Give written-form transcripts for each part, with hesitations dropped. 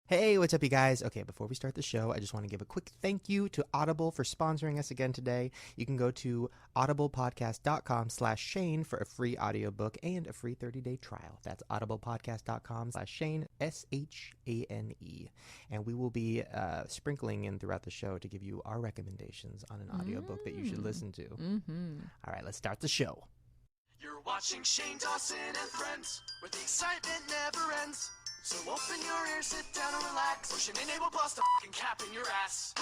Hey, what's up, you guys? Okay, before we start the show, I just want to give a quick thank you to Audible for sponsoring us again today. You can go to audiblepodcast.com/Shane for a free audiobook and a free 30-day trial. That's audiblepodcast.com/Shane, SHANE. And we will be sprinkling in throughout the show to give you our recommendations on an audiobook that you should listen to. All right, let's start the show. You're watching Shane Dawson and Friends, where the excitement never ends. So open your ears, sit down and relax. Pushing Enable Plus to fucking cap in your ass.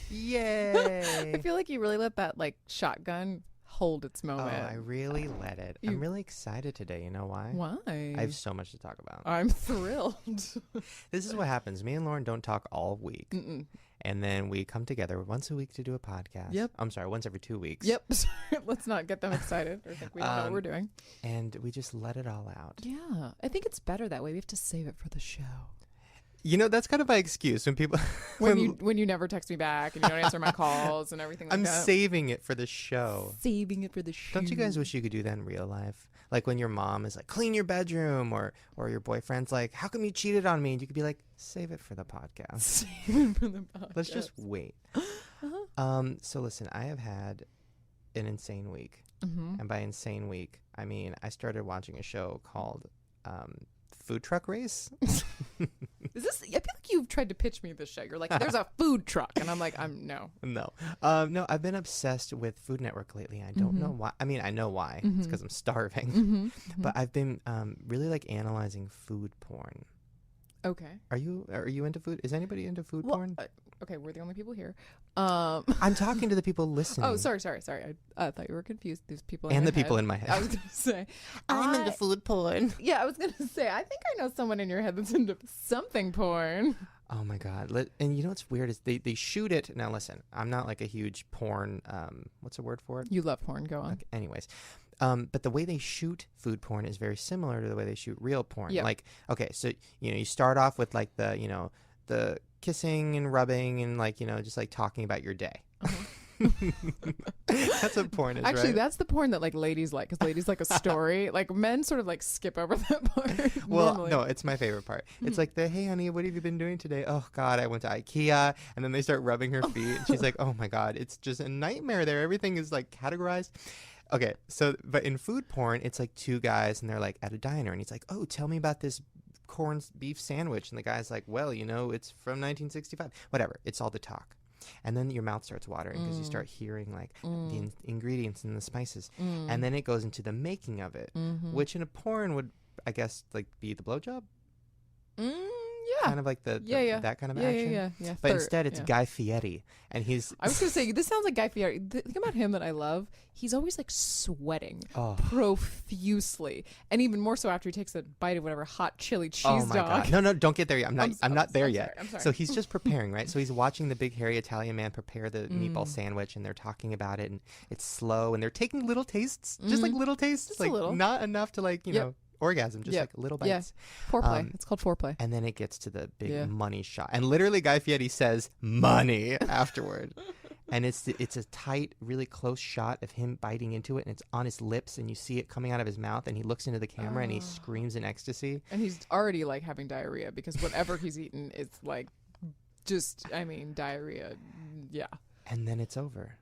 Yay! I feel like you really let that shotgun hold its moment. Oh, I really let it. I'm really excited today. You know why? Why? I have so much to talk about. I'm thrilled. This is what happens. Me and Lauren don't talk all week. And then we come together once a week to do a podcast. Yep. I'm sorry, once every 2 weeks. Yep. Let's not get them excited or think we don't know what we're doing. And we just let it all out. Yeah. I think it's better that way. We have to save it for the show. You know, that's kind of my excuse when people... when you never text me back and you don't answer my calls and everything like that. I'm saving it for the show. Saving it for the show. Don't you guys wish you could do that in real life? Like when your mom is like, clean your bedroom, or your boyfriend's like, how come you cheated on me? And you could be like, save it for the podcast. Save it for the podcast. Let's just wait. So listen, I have had an insane week. And by insane week, I mean I started watching a show called Food Truck Race. Is this? I feel like you've tried to pitch me this show. You're like, there's a food truck, and I'm like, no. No, I've been obsessed with Food Network lately. I don't know why. I mean, I know why. It's because I'm starving. But I've been really analyzing food porn. Okay. Are you into food? Is anybody into food porn? Okay, we're the only people here. I'm talking to the people listening. Oh, sorry. I thought you were confused. There's people and in the your people head. in my head. I was gonna say, I'm into food porn. Yeah, I was gonna say, I think I know someone in your head that's into something porn. Oh my god! And you know what's weird is they shoot it. Now listen, I'm not like a huge porn. What's the word for it? You love porn. Go on. Okay, anyways. But the way they shoot food porn is very similar to the way they shoot real porn. Yep. Like, okay, so, you start off with the kissing and rubbing and just talking about your day. That's what porn is, Actually, right? that's the porn that ladies like, because ladies like a story. Men sort of skip over that part. Well, normally. no, it's my favorite part. It's like hey, honey, what have you been doing today? Oh, God, I went to IKEA. And then they start rubbing her feet. And she's like, oh, my God, it's just a nightmare there. Everything is categorized. Okay, so, but in food porn, it's two guys and they're at a diner and he's like, oh, tell me about this corned beef sandwich. And the guy's like, well, it's from 1965. Whatever, it's all the talk. And then your mouth starts watering because you start hearing the ingredients and the spices. And then it goes into the making of it, which in a porn would, I guess, be the blowjob. Yeah. Kind of that kind of action. Yeah. But instead, it's Guy Fieri, and he's. I was gonna say, this sounds like Guy Fieri. The thing about him that I love, he's always sweating profusely, and even more so after he takes a bite of whatever hot chili cheese Oh my dog. God! No, don't get there yet. I'm not there yet. I'm sorry. So he's just preparing, right? So he's watching the big hairy Italian man prepare the meatball sandwich, and they're talking about it, and it's slow, and they're taking little tastes, just little tastes, Just a little. not enough to know. Orgasm, just little bites. Yeah. Foreplay. It's called foreplay. And then it gets to the big money shot. And literally Guy Fieri says money afterward. And it's a tight, really close shot of him biting into it, and it's on his lips, and you see it coming out of his mouth, and he looks into the camera and he screams in ecstasy. And he's already having diarrhea because whatever he's eaten is diarrhea. Yeah. And then it's over.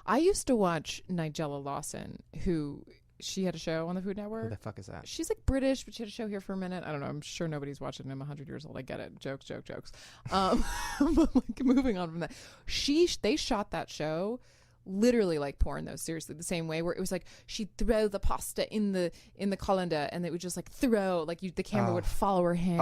I used to watch Nigella Lawson, who... She had a show on the Food Network. Who the fuck is that? She's British, but she had a show here for a minute. I don't know. I'm sure nobody's watching. I'm 100 years old. I get it. Jokes. But moving on from that, they shot that show literally porn though, seriously, the same way where it was she'd throw the pasta in the colander and it would just throw the camera would follow her hand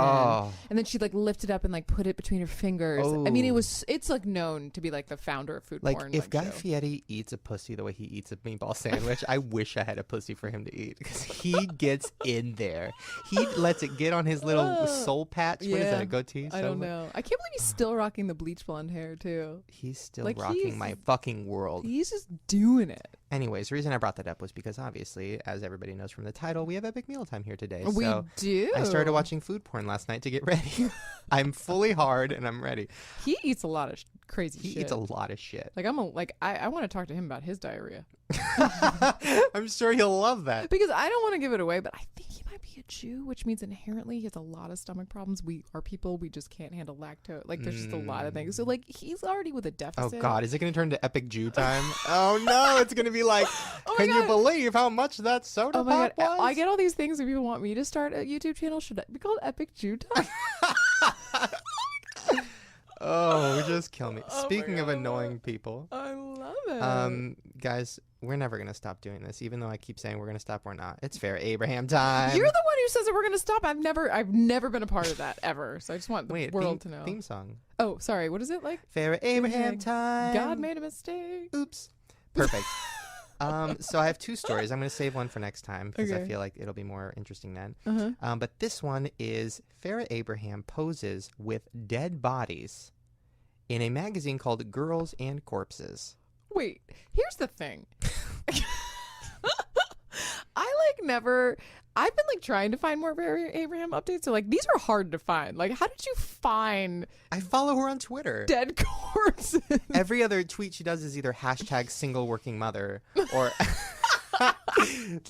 and then she'd lift it up and put it between her fingers. I mean, it's known to be the founder of food porn. If Guy Fieri eats a pussy the way he eats a meatball sandwich, I wish I had a pussy for him to eat, because he gets in there. He lets it get on his little soul patch. What is that, a goatee? I don't know. I can't believe he's still rocking the bleach blonde hair too. He's still rocking my fucking world. He's just doing it. Anyways, the reason I brought that up was because obviously, as everybody knows from the title, we have Epic Meal Time here today. We do. I started watching food porn last night to get ready. I'm fully hard and I'm ready. He eats a lot of crazy shit. He eats a lot of shit. I want to talk to him about his diarrhea. I'm sure he'll love that. Because I don't want to give it away, but I think he might be he a Jew? Which means inherently he has a lot of stomach problems. We are people. We just can't handle lactose. Like, there's just a lot of things. So, like, he's already with a deficit. Oh, God. Is it going to turn to Epic Jew time? Oh, no. It's going to be like, can you believe how much that soda pop was? I get all these things if people want me to start a YouTube channel. Should it be called Epic Jew time? Oh, just kill me. Oh Speaking my of God, annoying people. I love it. Guys, we're never going to stop doing this. Even though I keep saying we're going to stop, we're not. It's Fair Abraham time. You're the one who says that we're going to stop. I've never been a part of that ever. So I just want the world to know. Theme song. Oh, sorry. What is it like? Fair Abraham time. God made a mistake. Oops. Perfect. So I have 2 stories. I'm going to save one for next time because I Okay. feel like it'll be more interesting then. Uh-huh. But this one is Farrah Abraham poses with dead bodies in a magazine called Girls and Corpses. Wait, here's the thing. I've been like trying to find more Farrah Abraham updates. So like these are hard to find. Like, how did you find I follow her on Twitter. dead corpses? Every other tweet she does is either hashtag single working mother or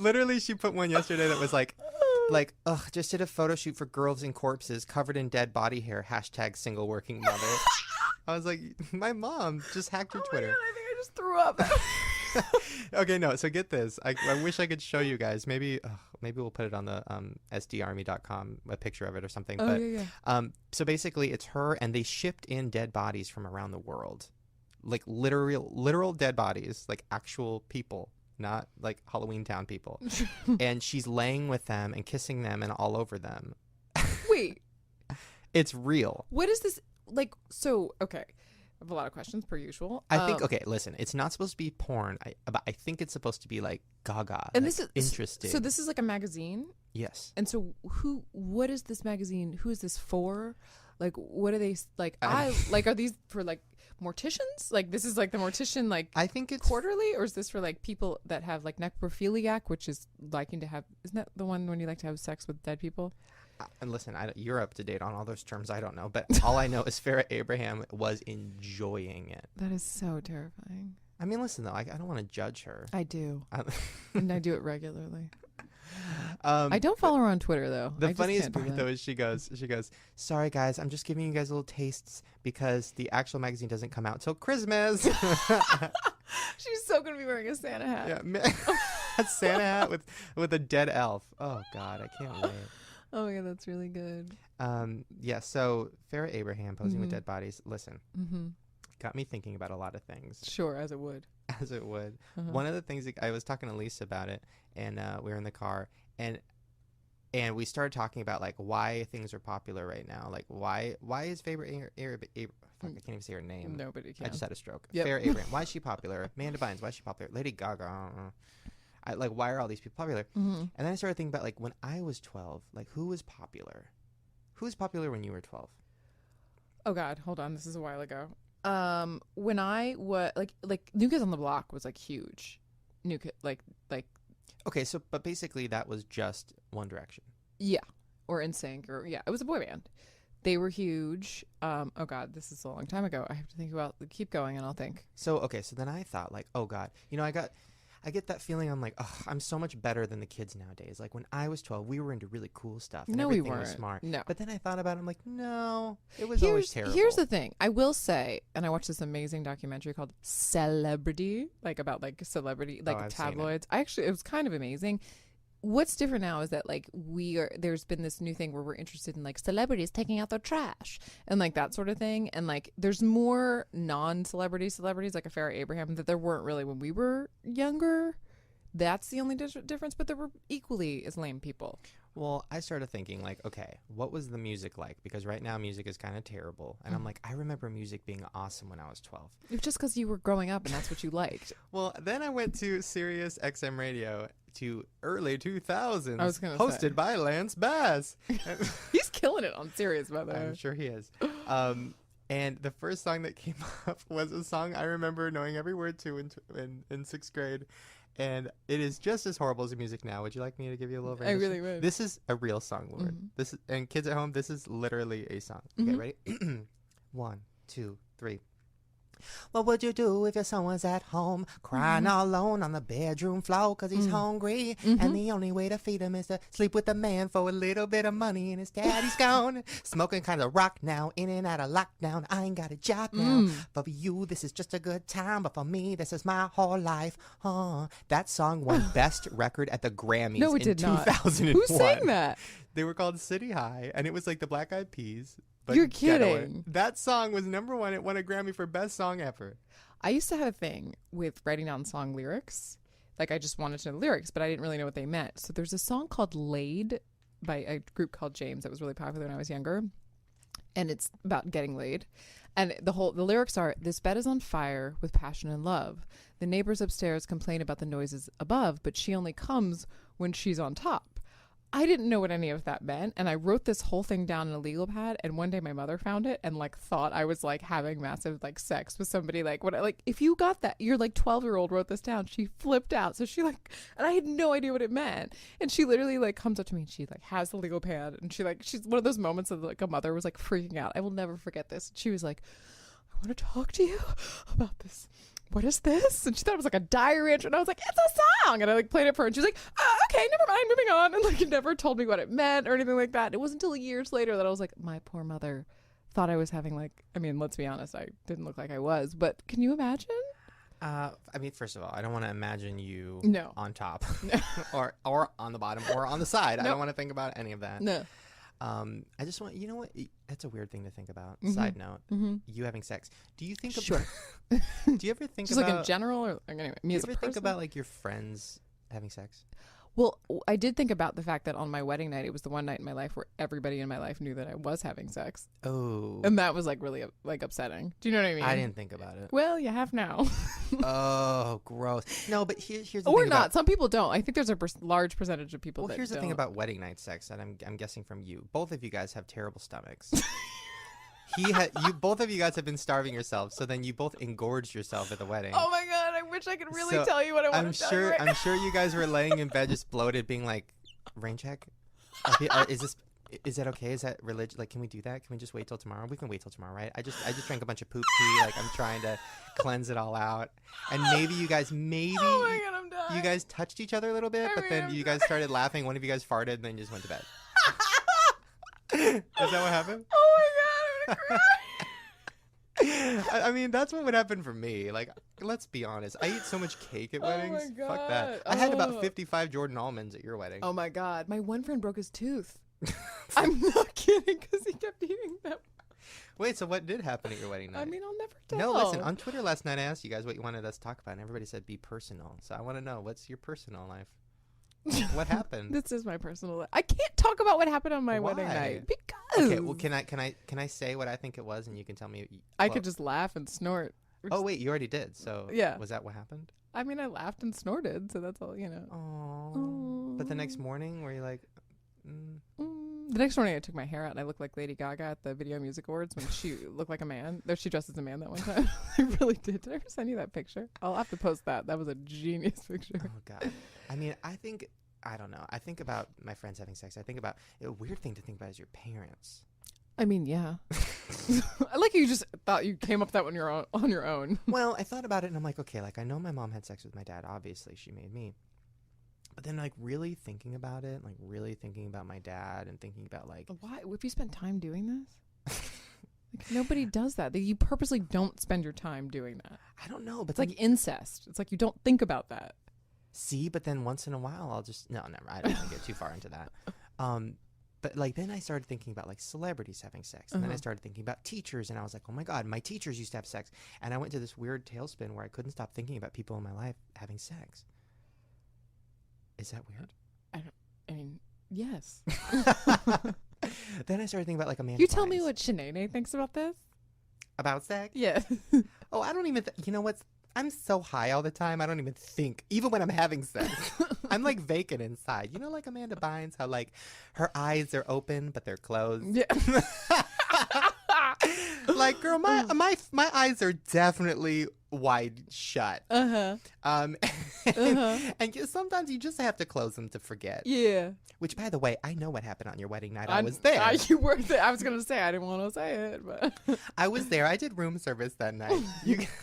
literally she put one yesterday that was like, ugh, just did a photo shoot for Girls and Corpses covered in dead body hair, hashtag single working mother. I was like, my mom just hacked her Twitter. My God, I think I just threw up. Okay, no, so get this. I wish I could show you guys. Maybe we'll put it on the sdarmy.com, a picture of it or something. Oh, But yeah. so basically it's her, and they shipped in dead bodies from around the world. Like literal dead bodies, like actual people, not like Halloween Town people. And she's laying with them and kissing them and all over them. Wait, It's real. what is this? Like, so, okay. I have a lot of questions per usual. I think, okay, listen, it's not supposed to be porn, but I think it's supposed to be like gaga. And like, this is interesting. So this is like a magazine? Yes. And so what is this magazine? Who is this for? Like, what are they, like, are these for like morticians? Like, this is like the mortician, like, I think it's quarterly, or is this for like people that have like necrophiliac, which is liking to have, isn't that the one when you like to have sex with dead people? And listen, you're up to date on all those terms. I don't know, but all I know is Farrah Abraham was enjoying it. That is so terrifying. I mean, listen though, I don't want to judge her. I do. And I do it regularly. I I don't follow her on Twitter though. The I just funniest can't do part that. though is she goes, sorry guys, I'm just giving you guys little tastes because the actual magazine doesn't come out till Christmas. She's so gonna be wearing a Santa hat. Yeah, a Santa hat with a dead elf. Oh God, I can't wait. Oh yeah, that's really good. Yeah, so Farrah Abraham posing with Mhm. dead bodies, listen, Mm-hmm. got me thinking about a lot of things, Sure, as it would. as it would. Uh-huh. One of the things that I was talking to Lisa about it, and we were in the car, and we started talking about like why things are popular right now. Like why is Farrah Abraham, fuck, I can't even say her name. Nobody can. I just had a stroke. Yep. Farrah Abraham, why is she popular? Amanda Bynes, why is she popular? Lady Gaga, like why are all these people popular? Mm-hmm. And then I started thinking about like when I was 12, like who was popular? Who was popular when you were 12? Oh God, hold on. This is a while ago. When I was like New Kids on the Block was like huge. New Kid, like Okay, so but basically that was just One Direction. yeah, or NSYNC, or yeah, it was a boy band. They were huge. Oh God, this is a long time ago. I have to think about. Keep going, and I'll think. So okay, so then I thought like, oh God, you know, I get that feeling. I'm like, oh, I'm so much better than the kids nowadays. Like when I was 12, we were into really cool stuff. And No, we everything was weren't. smart. No. But then I thought about it. I'm like, no, it was always terrible. Here's the thing. I will say, and I watched this amazing documentary called Celebrity, like about like celebrity, like I've seen it. tabloids. It was kind of amazing. What's different now is that like there's been this new thing where we're interested in like celebrities taking out their trash and like that sort of thing. And like there's more celebrities like a Farrah Abraham that there weren't really when we were younger. That's the only difference, but there were equally as lame people. Well, I started thinking like, okay, what was the music like? Because right now music is kind of terrible. And I'm like, I remember music being awesome when I was 12. It was just because you were growing up and that's what you liked. Well, then I went to Sirius XM Radio to early 2000s, I was gonna hosted say. by Lance Bass. He's killing it on Sirius, by the way. I'm sure he is. And the first song that came up was a song I remember knowing every word to in sixth grade. And it is just as horrible as the music now. Would you like me to give you a little I rendition? really would. This is a real song, Lord. Mhm. This is, and kids at home, this is literally a song. Okay, Mhm. ready? 1, 2, 3. What would you do if your son was at home crying all alone on the bedroom floor because he's hungry and the only way to feed him is to sleep with a man for a little bit of money and his daddy's gone smoking kind of rock now, in and out of lockdown. I ain't got a job now, but for you this is just a good time, but for me this is my whole life. That song won Best Record at the Grammys No, it in did not. 2001. Who sang that? They were called City High, and it was like the Black Eyed Peas. But You're ghettoer. kidding. That song was #1. It won a Grammy for Best Song Ever. I used to have a thing with writing down song lyrics. Like, I just wanted to know the lyrics, but I didn't really know what they meant. So there's a song called Laid by a group called James that was really popular when I was younger. And it's about getting laid. And the lyrics are, this bed is on fire with passion and love. The neighbors upstairs complain about the noises above, but she only comes when she's on top. I didn't know what any of that meant, and I wrote this whole thing down in a legal pad, and one day my mother found it and like thought I was like having massive like sex with somebody. Like, what, like, if you got that, your like 12-year-old wrote this down. She flipped out. So she like, and I had no idea what it meant. And she literally like comes up to me and she like has the legal pad, and she's one of those moments of like a mother was like freaking out. I will never forget this. She was like, I want to talk to you about this. What is this? And she thought it was like a diary entry, and I was like, it's a song. And I like played it for her, and she was like, oh, okay, never mind, moving on. And like, it never told me what it meant or anything like that. It wasn't until years later that I was like, my poor mother thought I was having like, I mean, let's be honest, I didn't look like I was, but can you imagine? I mean, first of all, I don't want to imagine you on top or on the bottom or on the side. Nope. I don't want to think about any of that. No. I just want, you know what? That's a weird thing to think about. Side note, you having sex. Do you think Sure. do you ever think Just about like in general, or like, anyway, me do you as a ever think person? about like your friends having sex? Well, I did think about the fact that on my wedding night, it was the one night in my life where everybody in my life knew that I was having sex. Oh. And that was like really like upsetting. Do you know what I mean? I didn't think about it. Well, you have now. Oh, gross. No, but here's the Or thing not. about, some people don't. I think there's a large percentage of people well, that here's the don't. thing about wedding night sex that I'm guessing from you. Both of you guys have terrible stomachs. Both of you guys have been starving yourselves, so then you both engorged yourself at the wedding. Oh my God, I wish I could really So, tell you what I want to tell you right I'm sure you guys were laying in bed just bloated, being like, rain check? Is that okay? Is that religion? Like, can we do that? Can we just wait till tomorrow? We can wait till tomorrow, right? I just drank a bunch of poop tea. Like, I'm trying to cleanse it all out. And maybe you guys, Oh my God, I'm dying. you guys touched each other a little bit, but then you guys started laughing. One of you guys farted, and then you just went to bed. Is that what happened? Oh my God, I'm gonna cry. I mean, that's what would happen for me. Like, let's be honest. I eat so much cake at weddings. my Fuck that. God. I had about Oh. 55 Jordan almonds at your wedding. Oh my God, my one friend broke his tooth. I'm not kidding, because he kept eating them. Wait, so what did happen at your wedding night? I mean, I'll never tell. No, listen, on Twitter last night I asked you guys what you wanted us to talk about, and everybody said be personal. So I want to know, what's your personal life? What happened? This is my personal life. I can't talk about what happened on my wedding Why? night because Okay, well, can I say what I think it was, and you can tell me? I could just laugh and snort. Oh wait, you already did. So Yeah. was that what happened? I mean, I laughed and snorted, so that's all, you know. Oh. But the next morning, were you like? The next morning, I took my hair out and I looked like Lady Gaga at the Video Music Awards when she looked like a man. There, she dressed as a man that one time. I really did. Did I ever send you that picture? I'll have to post that. That was a genius picture. Oh God. I mean, I don't know. I think about my friends having sex. I think about a weird thing to think about is your parents. I mean, yeah. I like you just thought you came up with that on your own. Well, I thought about it and I'm like, okay, like I know my mom had sex with my dad. Obviously, she made me. But then, like, really thinking about it, like really thinking about my dad and thinking about like, Why? If you spend time doing this, like nobody does that. You purposely don't spend your time doing that. I don't know, but It's like incest. It's like you don't think about that. see, but then once in a while, I'll just never. I don't want to get too far into that. But like then I started thinking about like celebrities having sex, and then I started thinking about teachers, and I was like, oh my God, my teachers used to have sex, and I went to this weird tailspin where I couldn't stop thinking about people in my life having sex. Is that weird? I mean, yes. Then I started thinking about like Amanda. You tell me Bynes. what Shanae thinks about this. About sex? Yeah. Oh, I don't even. You know what? I'm so high all the time. I don't even think, even when I'm having sex. I'm like vacant inside. You know, like Amanda Bynes, how like her eyes are open but they're closed. Yeah. Like, girl, my my eyes are definitely wide shut. Uh-huh. And sometimes you just have to close them to forget. Yeah. Which, by the way, I know what happened on your wedding night. I was there. You were there. I was going to say, I didn't want to say it, but. I was there. I did room service that night.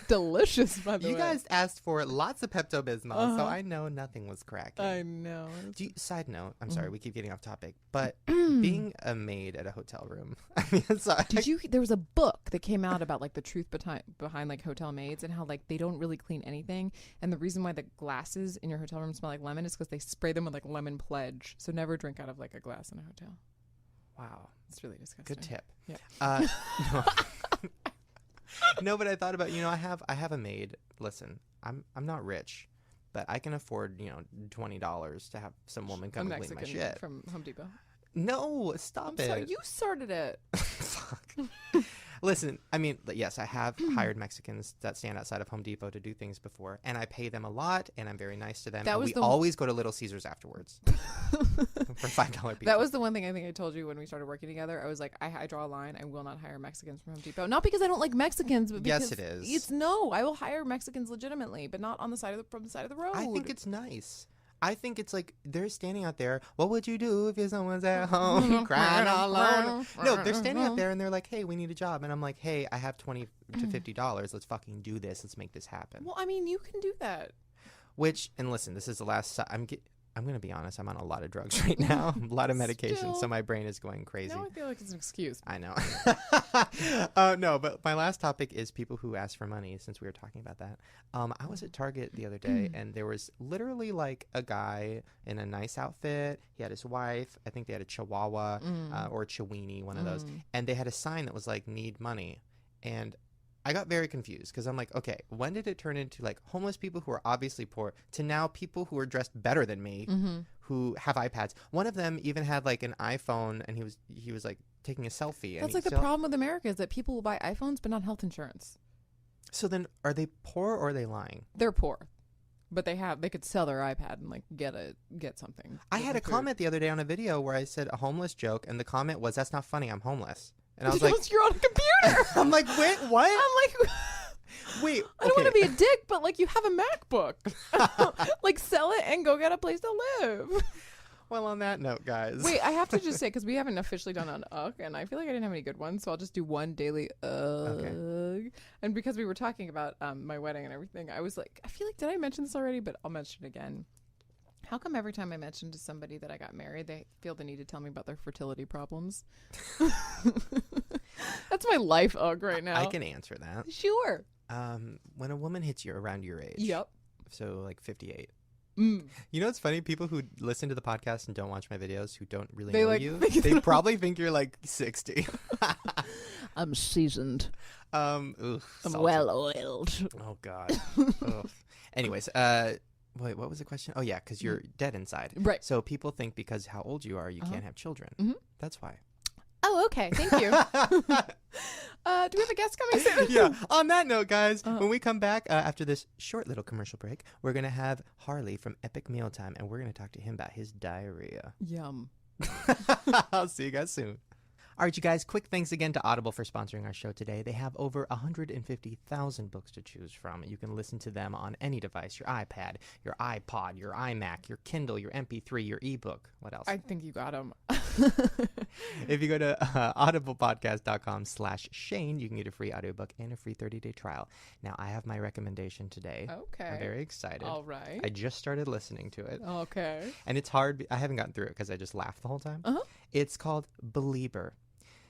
Delicious, by the way. You guys asked for lots of Pepto-Bismol, so I know nothing was cracking. I know. Side note, I'm sorry, we keep getting off topic, but being a maid at a hotel room, I mean, sorry. There was a book that came out about like the truth behind like hotel maids and how like they don't really clean anything. And the reason why the glasses in your hotel room smell like lemon is because they spray them with like lemon pledge. So never drink out of like a glass in a hotel. Wow. It's really disgusting. Good tip. Yeah. No. No, but I thought about, I have a maid. Listen, I'm not rich, but I can afford, $20 to have some woman come and clean my shit. From Home Depot. No, stop it. Sorry, you started it. Fuck. Listen, I mean, yes, I have hired Mexicans that stand outside of Home Depot to do things before, and I pay them a lot, and I'm very nice to them. And we always go to Little Caesars afterwards for $5 pizza. That was the one thing I think I told you when we started working together. I was like, I draw a line. I will not hire Mexicans from Home Depot. Not because I don't like Mexicans, but because yes, it is. I will hire Mexicans legitimately, but not on the side of from the side of the road. I think it's nice. I think it's like they're standing out there. What would you do if someone's at home crying all alone? No, they're standing out there and they're like, hey, we need a job. And I'm like, hey, I have $20 to $50. Let's fucking do this. Let's make this happen. Well, I mean, you can do that. And listen, this is the last. I'm going to be honest. I'm on a lot of drugs right now, a lot of medication, so my brain is going crazy. Now I feel like it's an excuse. I know. No, but my last topic is people who ask for money, since we were talking about that. I was at Target the other day, and there was literally like a guy in a nice outfit. He had his wife. I think they had a Chihuahua or a Chiweenie, one of those. And they had a sign that was like, need money. And I got very confused because I'm like, okay, when did it turn into like homeless people who are obviously poor to now people who are dressed better than me who have iPads? One of them even had like an iPhone and he was like taking a selfie. That's like the problem with America is that people will buy iPhones but not health insurance. So then are they poor or are they lying? They're poor. But they could sell their iPad and like get something. I had a comment the other day on a video where I said a homeless joke and the comment was, that's not funny, I'm homeless. And I was like, you're on a computer. I'm like, wait, what? I'm like, wait, I don't want to be a dick, but like you have a MacBook. Like sell it and go get a place to live. Well, on that note, guys. Wait, I have to just say, because we haven't officially done an ugh, and I feel like I didn't have any good ones, so I'll just do one daily ugh. Okay. And because we were talking about my wedding and everything, I was like, I feel like, did I mention this already? But I'll mention it again. How come every time I mention to somebody that I got married, they feel the need to tell me about their fertility problems? That's my life ugh right now. I can answer that. Sure. When a woman hits you around your age. Yep. So like 58. You know what's funny? People who listen to the podcast and don't watch my videos, who don't really know you, they probably think you're like 60. I'm seasoned. I'm well oiled. Oh God. Anyways, wait, what was the question? Oh yeah, because you're dead inside. Right. So people think because how old you are, you can't have children. That's why. Oh, okay. Thank you. Do we have a guest coming soon? Yeah. On that note, guys, when we come back after this short little commercial break, we're going to have Harley from Epic Mealtime, and we're going to talk to him about his diarrhea. Yum. I'll see you guys soon. All right, you guys, quick thanks again to Audible for sponsoring our show today. They have over 150,000 books to choose from. You can listen to them on any device, your iPad, your iPod, your iMac, your Kindle, your MP3, your ebook. What else? I think you got them. If you go to audiblepodcast.com/Shane, you can get a free audiobook and a free 30-day trial. Now, I have my recommendation today. Okay. I'm very excited. All right. I just started listening to it. Okay. And it's hard. I haven't gotten through it because I just laughed the whole time. It's called Belieber.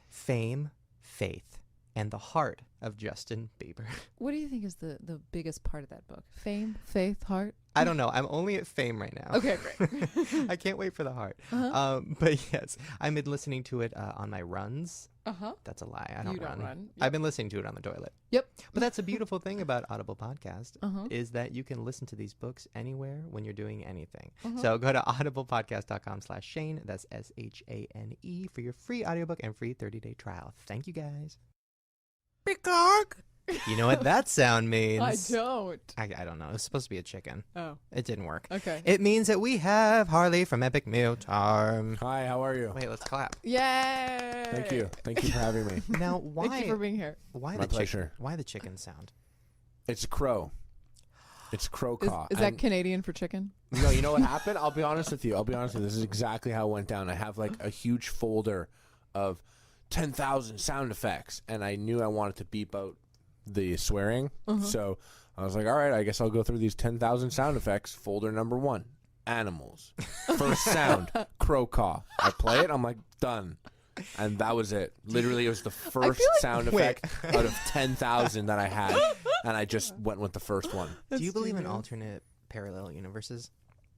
Fame, Faith, and the Heart of Justin Bieber. What do you think is the biggest part of that book? Fame, faith, heart? I don't know. I'm only at fame right now. Okay, great. I can't wait for the heart. But yes, I've been listening to it on my runs. That's a lie. I don't run. Yep. I've been listening to it on the toilet. Yep. But that's a beautiful thing about Audible Podcast is that you can listen to these books anywhere when you're doing anything. So go to audiblepodcast.com/Shane. That's SHANE for your free audiobook and free 30-day trial. Thank you, guys. Peacock, You know what that sound means? I don't. I don't know. It was supposed to be a chicken. Oh, It didn't work. okay. It means that we have Harley from Epic Meal Time. Hi, how are you? Wait, let's clap. Yay! Thank you. Thank you for having me. Now, why? Thank you for being here. Why My the pleasure. chicken? Why the chicken sound? It's a crow. It's crow Is, caw. is that And- Canadian for chicken? No, you know what happened? I'll be honest with you. This is exactly how it went down. I have like a huge folder of 10,000 sound effects, and I knew I wanted to beep out the swearing. So I was like, all right, I guess I'll go through these 10,000 sound effects. Folder number 1, animals. First sound, crow caw. I play it. I'm like, done. And that was it. Literally, it was the first sound effect out of 10,000 that I had, and I just went with the first one. Do you believe in alternate parallel universes?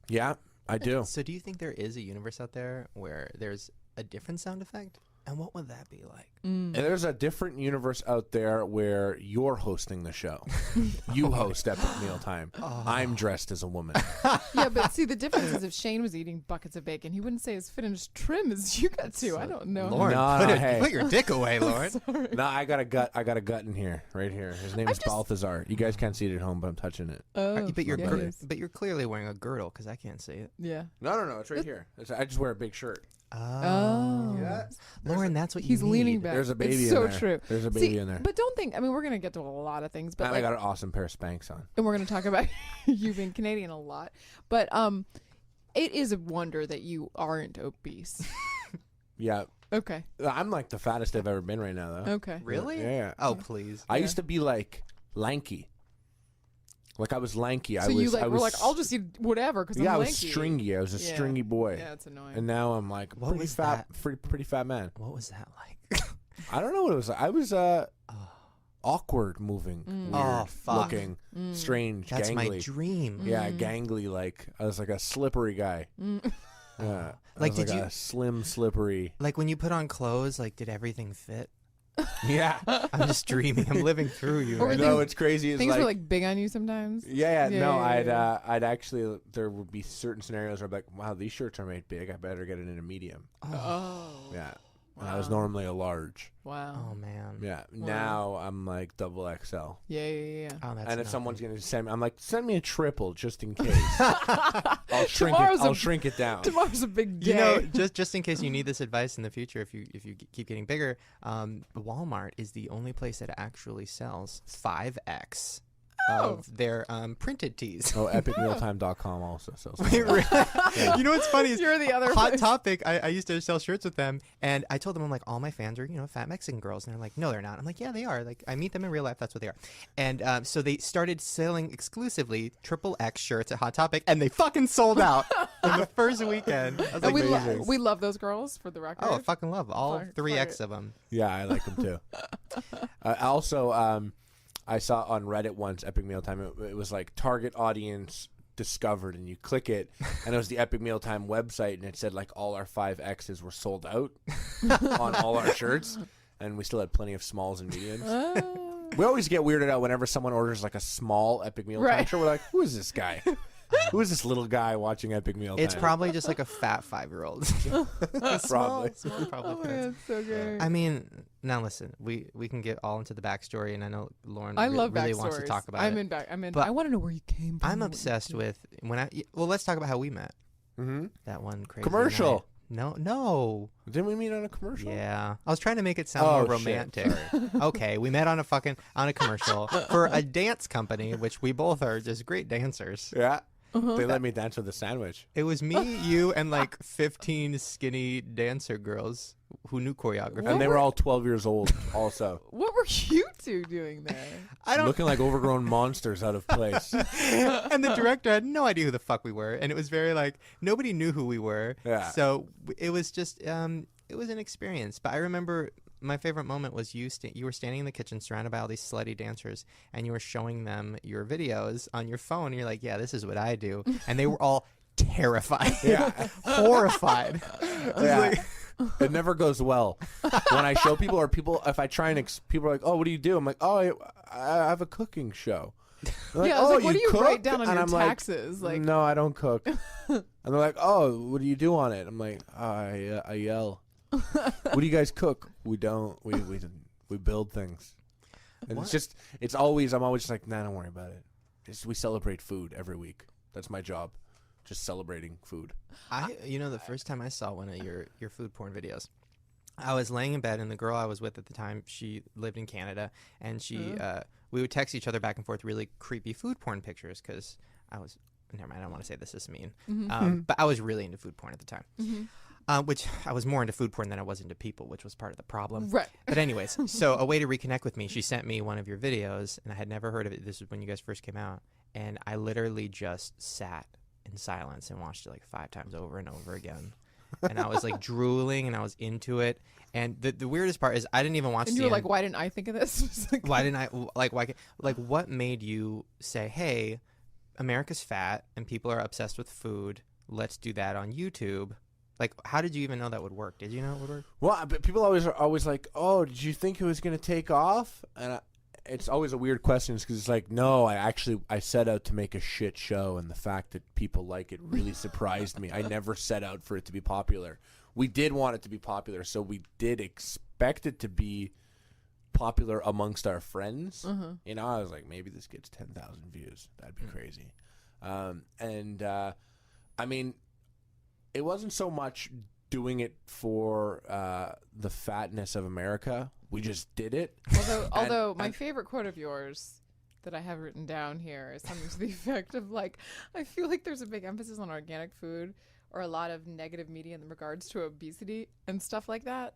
Yeah, I do. So do you think there is a universe out there where there's a different sound effect? And what would that be like? And there's a different universe out there where you're hosting the show. You host Epic Mealtime. I'm dressed as a woman. Yeah, but see, the difference is if Shane was eating buckets of bacon, he wouldn't say as fit and as trim as you got to. I don't know. Lauren, No, hey. put your dick away, Lauren. No, I got a gut in here, right here. His name is Balthazar. You guys can't see it at home, but I'm touching it. Oh, But you're yeah, cr- it is. but you're clearly wearing a girdle because I can't see it. Yeah. No, it's right here. I just wear a big shirt. Oh. Yeah. Lauren, that's what He's you need. leaning back. There's a baby it's in so there. true. There's a baby See, in there. But don't think, I mean, we're going to get to a lot of things, but And like, I got an awesome pair of Spanx on. and we're going to talk about you being Canadian a lot. But it is a wonder that you aren't obese. Yeah. Okay. I'm like the fattest I've ever been right now, though. Okay. Really? Yeah. Oh, please. I used to be like lanky. Like I was lanky. So you were like, I'll just eat whatever because yeah, I'm I was lanky. stringy. I was a Yeah. stringy boy. Yeah, it's annoying. And now I'm like What pretty was fat, pretty fat man. What was that like? I don't know what it was. I was awkward moving, weird Oh, fuck. looking, strange, That's gangly. my dream. Yeah, gangly. Like I was like a slippery guy. Yeah, Like, I was did you- a slim, slippery? Like when you put on clothes, like did everything fit? Yeah. I'm just dreaming. I'm living through you. Or right things- No, it's crazy. It's Things like, were like big on you sometimes. yeah, Yeah, no, yeah, I'd actually, there would be certain scenarios where I'd be like, wow, these shirts are made big. I better get it in a medium. Oh. Yeah. And I was Wow. normally a large. Wow. Oh man. Yeah. Now I'm like double XL. Yeah. Oh, that's And if nothing. someone's gonna send me, I'm like, send me a triple just in case. I'll shrink Tomorrow's it. a- I'll shrink it down. Tomorrow's a big day. You know, just in case you need this advice in the future, if you keep getting bigger, Walmart is the only place that actually sells 5X of their printed tees. Oh, epicmealtime.com also sells. Wait, really? You know what's funny is You're the other Hot place. Topic. I used to sell shirts with them, and I told them, I'm like, all my fans are fat Mexican girls, and they're like, no, they're not. I'm like, yeah, they are. Like, I meet them in real life. That's what they are. And so they started selling exclusively XXX shirts at Hot Topic, and they fucking sold out in the first weekend. I was And like, we love those girls for the record. oh, I fucking love all Fuck 3X it. of them. Yeah, I like them too. Also, I saw on Reddit once, Epic Mealtime, it was like target audience discovered, and you click it, and it was the Epic Mealtime website, and it said like all our 5Xs were sold out on all our shirts, and we still had plenty of smalls and mediums. Oh. We always get weirded out whenever someone orders like a small Epic Mealtime Right. shirt. We're like, who is this guy? Who is this little guy watching Epic Mealtime? It's probably just like a fat 5-year-old. Probably. Small probably Oh my fits. God, it's so great. I mean, now listen, we can get all into the backstory, and I know Lauren I love really backstories. wants to talk about I'm it. in back. But I want to know where you came from. I'm obsessed with let's talk about how we met. Mm-hmm. That one crazy Commercial. night. No. Didn't we meet on a commercial? Yeah. I was trying to make it sound Oh, more shit. romantic. Okay, we met on a commercial for a dance company, which we both are just great dancers. Yeah. Uh-huh. They let me dance with a sandwich. It was me, you, and like 15 skinny dancer girls who knew choreography. And they were all 12 years old also. What were you two doing there? I don't Looking like overgrown monsters out of place. and the director had no idea who the fuck we were, and it was very like nobody knew who we were. Yeah. So it was just it was an experience. But I remember my favorite moment was you were standing in the kitchen surrounded by all these slutty dancers, and you were showing them your videos on your phone. And you're like, yeah, this is what I do, and they were all terrified, Yeah. horrified. I was Yeah. like, It never goes well. When I show people, or people, if I try and, people are like, oh, what do you do? I'm like, oh, I have a cooking show. They're like, Yeah, I was "Oh, like, what do you cook?" write down on And your I'm like, taxes? Like, no, I don't cook. And they're like, oh, what do you do on it? I'm like, I yell. What do you guys cook? We don't. We build things. And What? I'm always just like, nah, don't worry about it. We celebrate food every week. That's my job. Just celebrating food. The first time I saw one of your food porn videos, I was laying in bed, and the girl I was with at the time, she lived in Canada, and we would text each other back and forth really creepy food porn pictures because never mind, I don't want to say this is mean, but I was really into food porn at the time. Which I was more into food porn than I was into people, which was part of the problem. Right. But anyways, so a way to reconnect with me, she sent me one of your videos, and I had never heard of it. This was when you guys first came out, and I literally just sat in silence and watched it like 5 times over and over again. And I was like drooling, and I was into it. And the weirdest part is I didn't even watch. And you were like, "Why didn't I think of this?" Why didn't I what made you say, "Hey, America's fat and people are obsessed with food. Let's do that on YouTube"? Like, how did you even know that would work? Did you know it would work? Well, but people are always like, "Oh, did you think it was going to take off?" And it's always a weird question because it's like, no, I set out to make a shit show, and the fact that people like it really surprised me. I never set out for it to be popular. We did want it to be popular, so we did expect it to be popular amongst our friends. I was like, maybe this gets 10,000 views. That'd be crazy. I mean, it wasn't so much doing it for the fatness of America. We just did it. Although my favorite quote of yours that I have written down here is something to the effect of like, I feel like there's a big emphasis on organic food or a lot of negative media in regards to obesity and stuff like that.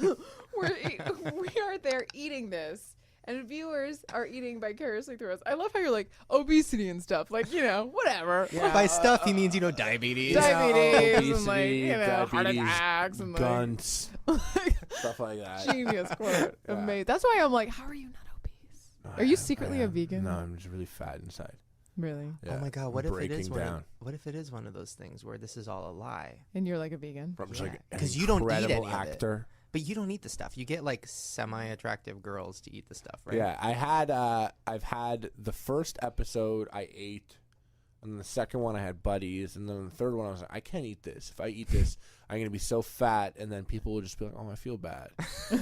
We are there eating this. And viewers are eating vicariously through us. I love how you're like, obesity and stuff. Like, whatever. Yeah. By stuff, he means, diabetes. Diabetes and obesity, heart diabetes, attacks and guns, stuff like that. Genius quote. Yeah. Amazing. That's why I'm like, how are you not obese? Are you secretly a vegan? No, I'm just really fat inside. Really? Yeah, Oh my God! What if it is down. what if it is one of those things where this is all a lie? And you're like a vegan? I'm just Yeah, like 'cause an you don't eat incredible any of it. actor. But you don't eat the stuff. You get like semi-attractive girls to eat the stuff, right? Yeah, I've had the first episode I ate, and then the second one I had buddies, and then the third one I was like, I can't eat this. If I eat this, I'm gonna be so fat, and then people will just be like, oh, I feel bad.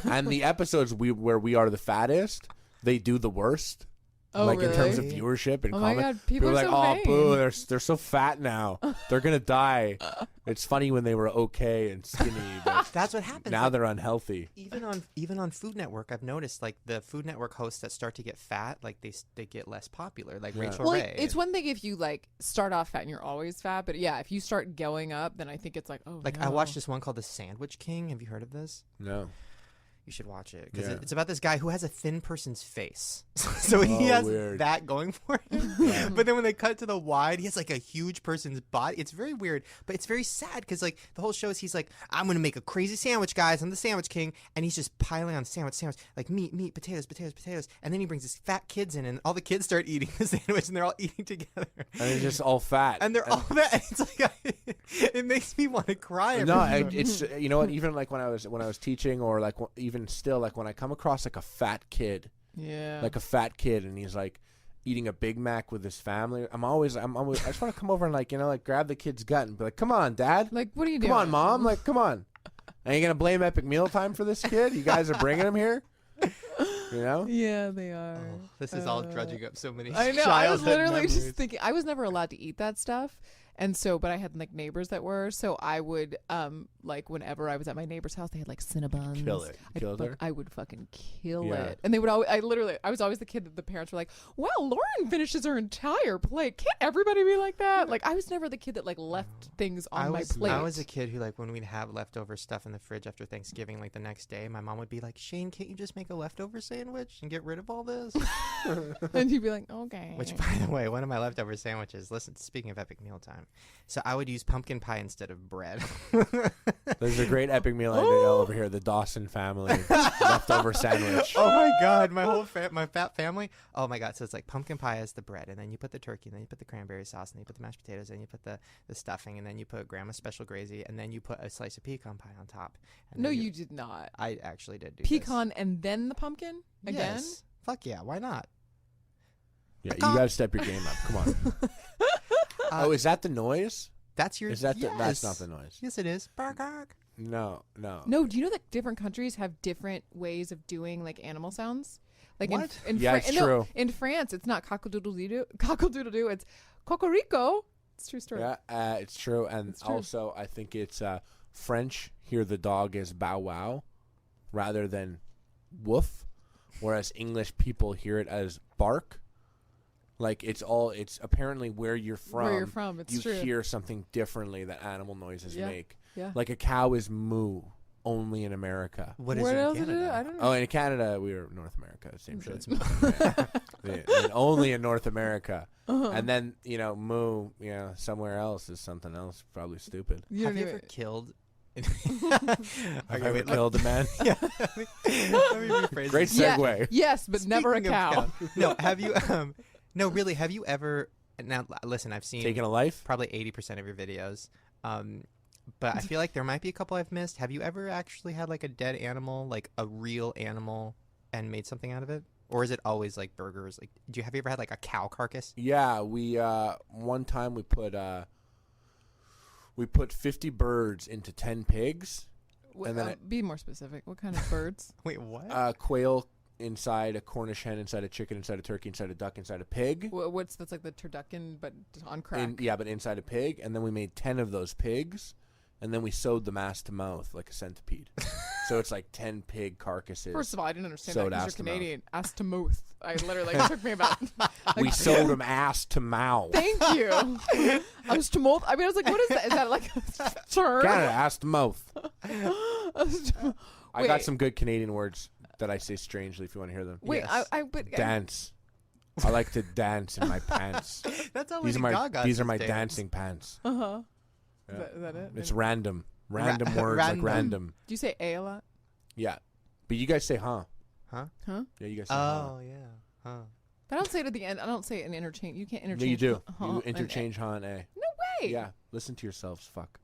And the episodes where we are the fattest, they do the worst. Oh, like really? in terms of viewership and Oh my comment. God, people are like, so oh, vain. boo, they're so fat now. They're gonna die. It's funny when they were okay and skinny, but That's what happens. now they're unhealthy. Even on Food Network, I've noticed like the Food Network hosts that start to get fat, like they get less popular. Like Rachel Well, Ray. it's one thing if you like start off fat and you're always fat, but yeah, if you start going up, then I think it's like, oh, like no. I watched this one called The Sandwich King. Have you heard of this? No. You should watch it because Yeah. it's about this guy who has a thin person's face. So he Oh, has weird. that going for him. But then when they cut to the wide, he has like a huge person's body. It's very weird, but it's very sad because like the whole show is he's like, I'm going to make a crazy sandwich, guys. I'm the Sandwich King. And he's just piling on sandwich, like meat, potatoes. And then he brings his fat kids in and all the kids start eating the sandwich and they're all eating together. And they're just all fat. And they're all fat. And it's like, it makes me want to cry. No, every it's you know what? Even like when I was teaching, or like even still, like when I come across like a fat kid, Yeah. like a fat kid, and he's like eating a Big Mac with his family. I'm always I just want to come over and like grab the kid's gut and be like, come on, Dad, Like, what are you come doing? on, Mom, like come on. Are you gonna blame Epic Mealtime for this kid? You guys are bringing him here, Yeah, they are. This is all drudging up so many I know. I was childhood literally memories. just thinking. I was never allowed to eat that stuff, and so, but I had like neighbors that were. So I would, like whenever I was at my neighbor's house, they had like Cinnabons. Kill it. Kill her? I would fucking kill Yeah. it, and they would always. I was always the kid that the parents were like, "Well, Lauren finishes her entire plate. Can't everybody be like that?" Like I was never the kid that like left things on my plate. I was a kid who, like, when we'd have leftover stuff in the fridge after Thanksgiving, like the next day, my mom would be like, Shane, can't you just make a leftover sandwich and get rid of all this? And you'd be like, "Okay." Which, by the way, one of my leftover sandwiches, listen, speaking of Epic Mealtime, so I would use pumpkin pie instead of bread. There's a great Epic Meal idea over here. The Dawson family leftover sandwich. Oh my God, my whole my fat family. Oh my God, so it's like pumpkin pie as the bread, and then you put the turkey, and then you put the cranberry sauce, and then you put the mashed potatoes, and you put the stuffing, and then you put Grandma's special gravy, and then you put a slice of pecan pie on top. And No, then you did not. I actually did do Pecan and then the pumpkin this. again. Yes. Fuck yeah, why not? Yeah, you gotta step your game up. Come on. Oh, is that the noise? That's your. Is that yes. that's not the noise? Yes, it is. Bark, bark. No. No, do you know that different countries have different ways of doing like animal sounds? Like What? It's true. In France, it's not cockle-doodle-doo, it's cocorico. It's a true story. Yeah, it's true. And It's true. also, I think it's French hear the dog as bow wow rather than woof, whereas English people hear it as bark. Like it's apparently where you're from. It's you true. hear something differently that animal noises Yeah. make. Yeah. Like a cow is moo only in America. What is Where it in else is it? Canada? I don't know. Oh, in Canada, we are North America. Same So shit. it's And only in North America. Uh-huh. And then, moo, somewhere else is something else, probably stupid. You Have don't you even- ever killed? I've Okay, ever wait, killed a man. Yeah. Let me rephrase Great this. Yeah. segue. Yes, but never a Speaking of cow. No, have you? No, really. Have you ever? Now, listen. I've seen Taking a life? probably 80% of your videos. But I feel like there might be a couple I've missed. Have you ever actually had like a dead animal, like a real animal, and made something out of it? Or is it always like burgers? Like, have you ever had like a cow carcass? Yeah, we one time we put 50 birds into 10 pigs, and then Be more specific. What kind of birds? Wait, what? quail inside a Cornish hen, inside a chicken, inside a turkey, inside a duck, inside a pig. That's like the turducken, but on crack. But inside a pig, and then we made 10 of those pigs, and then we sewed them ass to mouth like a centipede. So it's like 10 pig carcasses. First of all, I didn't understand Sewed that ass because to you're mouth. Canadian. Ass to mouth. I literally it took me about. We sewed them ass to mouth. Thank you. Ass to mouth. I mean, I was like, what is that? Is that like a term? Canada, ass to mouth. I got Wait. some good Canadian words that I say strangely if you want to hear them. Wait, Yes. but Dance. I like to dance in my pants. That's how These are Lady my Gaga's my dance. dancing pants. Uh huh. Yeah. Is that it? It's random. Random words like random. random. Do you say a lot? Yeah. But you guys say huh. Huh? Huh? Yeah, you guys say huh. Oh, yeah. Huh. But I don't say it at the end. I don't say it in interchange. You can't interchange. No, you do. huh You and interchange huh and a. No way. Yeah. Listen to yourselves. Fuck.